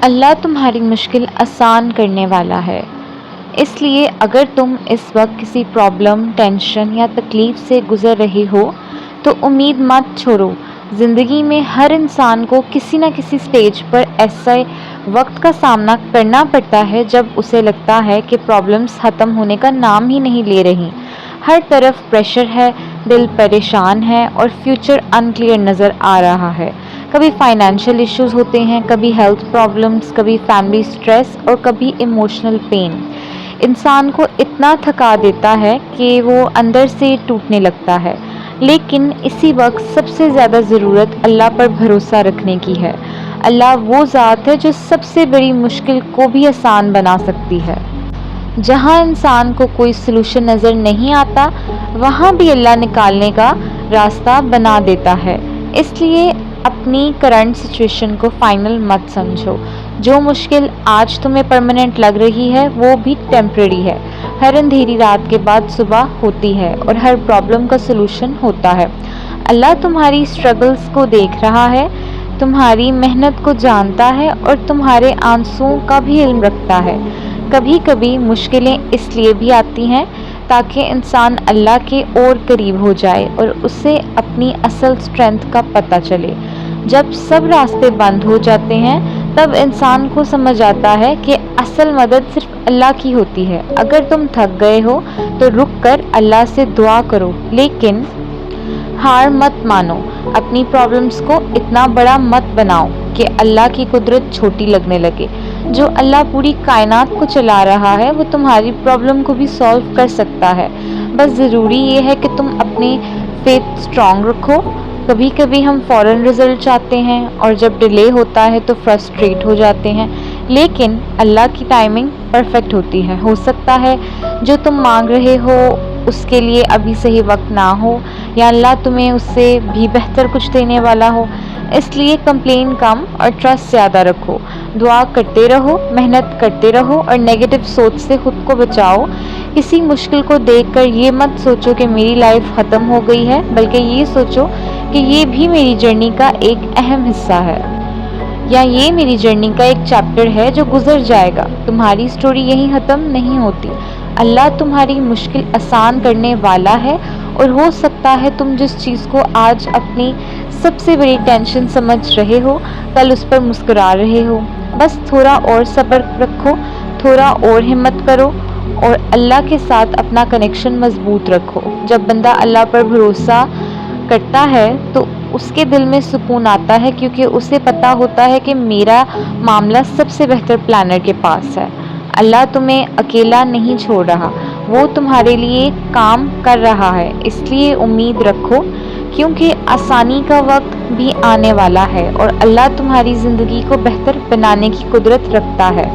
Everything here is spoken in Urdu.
اللہ تمہاری مشکل آسان کرنے والا ہے۔ اس لیے اگر تم اس وقت کسی پرابلم، ٹینشن یا تکلیف سے گزر رہے ہو تو امید مت چھوڑو۔ زندگی میں ہر انسان کو کسی نہ کسی سٹیج پر ایسے وقت کا سامنا کرنا پڑتا ہے جب اسے لگتا ہے کہ پرابلمز ختم ہونے کا نام ہی نہیں لے رہی۔ ہر طرف پریشر ہے، دل پریشان ہے اور فیوچر انکلیئر نظر آ رہا ہے۔ کبھی فائنینشیل ایشوز ہوتے ہیں، کبھی ہیلتھ پرابلمز، کبھی فیملی سٹریس اور کبھی ایموشنل پین انسان کو اتنا تھکا دیتا ہے کہ وہ اندر سے ٹوٹنے لگتا ہے۔ لیکن اسی وقت سب سے زیادہ ضرورت اللہ پر بھروسہ رکھنے کی ہے۔ اللہ وہ ذات ہے جو سب سے بڑی مشکل کو بھی آسان بنا سکتی ہے۔ جہاں انسان کو کوئی سلوشن نظر نہیں آتا وہاں بھی اللہ نکالنے کا راستہ بنا دیتا ہے۔ اس لیے اپنی کرنٹ سچویشن کو فائنل مت سمجھو۔ جو مشکل آج تمہیں پرماننٹ لگ رہی ہے وہ بھی ٹیمپریری ہے۔ ہر اندھیری رات کے بعد صبح ہوتی ہے اور ہر پرابلم کا سلوشن ہوتا ہے۔ اللہ تمہاری اسٹرگلز کو دیکھ رہا ہے، تمہاری محنت کو جانتا ہے اور تمہارے آنسوؤں کا بھی علم رکھتا ہے۔ کبھی کبھی مشکلیں اس لیے بھی آتی ہیں تاکہ انسان اللہ کے اور قریب ہو جائے اور اسے اپنی اصل اسٹرینتھ کا پتہ چلے۔ جب سب راستے بند ہو جاتے ہیں تب انسان کو سمجھ آتا ہے کہ اصل مدد صرف اللہ کی ہوتی ہے۔ اگر تم تھک گئے ہو تو رک کر اللہ سے دعا کرو، لیکن ہار مت مانو۔ اپنی پرابلمز کو اتنا بڑا مت بناؤ کہ اللہ کی قدرت چھوٹی لگنے لگے۔ جو اللہ پوری کائنات کو چلا رہا ہے وہ تمہاری پرابلم کو بھی سالو کر سکتا ہے۔ بس ضروری یہ ہے کہ تم اپنی فیتھ اسٹرانگ رکھو۔ کبھی کبھی ہم فوراً رزلٹ چاہتے ہیں اور جب ڈیلے ہوتا ہے تو فرسٹریٹ ہو جاتے ہیں، لیکن اللہ کی ٹائمنگ پرفیکٹ ہوتی ہے۔ ہو سکتا ہے جو تم مانگ رہے ہو اس کے لیے ابھی صحیح وقت نہ ہو، یا اللہ تمہیں اس سے بھی بہتر کچھ دینے والا ہو۔ اس لیے کمپلین کم اور ٹرسٹ زیادہ رکھو۔ دعا کرتے رہو، محنت کرتے رہو اور نیگیٹو سوچ سے خود کو بچاؤ۔ کسی مشکل کو دیکھ کر یہ مت سوچو کہ میری لائف ختم ہو گئی ہے، بلکہ یہ سوچو کہ یہ بھی میری جرنی کا ایک اہم حصہ ہے، یا یہ میری جرنی کا ایک چیپٹر ہے جو گزر جائے گا۔ تمہاری سٹوری یہیں ختم نہیں ہوتی۔ اللہ تمہاری مشکل آسان کرنے والا ہے، اور ہو سکتا ہے تم جس چیز کو آج اپنی سب سے بڑی ٹینشن سمجھ رہے ہو کل اس پر مسکرا رہے ہو۔ بس تھوڑا اور صبر رکھو، تھوڑا اور ہمت کرو اور اللہ کے ساتھ اپنا کنیکشن مضبوط رکھو۔ جب بندہ اللہ پر بھروسہ کرتا ہے تو اس کے دل میں سکون آتا ہے، کیونکہ اسے پتہ ہوتا ہے کہ میرا معاملہ سب سے بہتر پلانر کے پاس ہے۔ اللہ تمہیں اکیلا نہیں چھوڑ رہا، وہ تمہارے لیے کام کر رہا ہے۔ اس لیے امید رکھو، کیونکہ آسانی کا وقت بھی آنے والا ہے اور اللہ تمہاری زندگی کو بہتر بنانے کی قدرت رکھتا ہے۔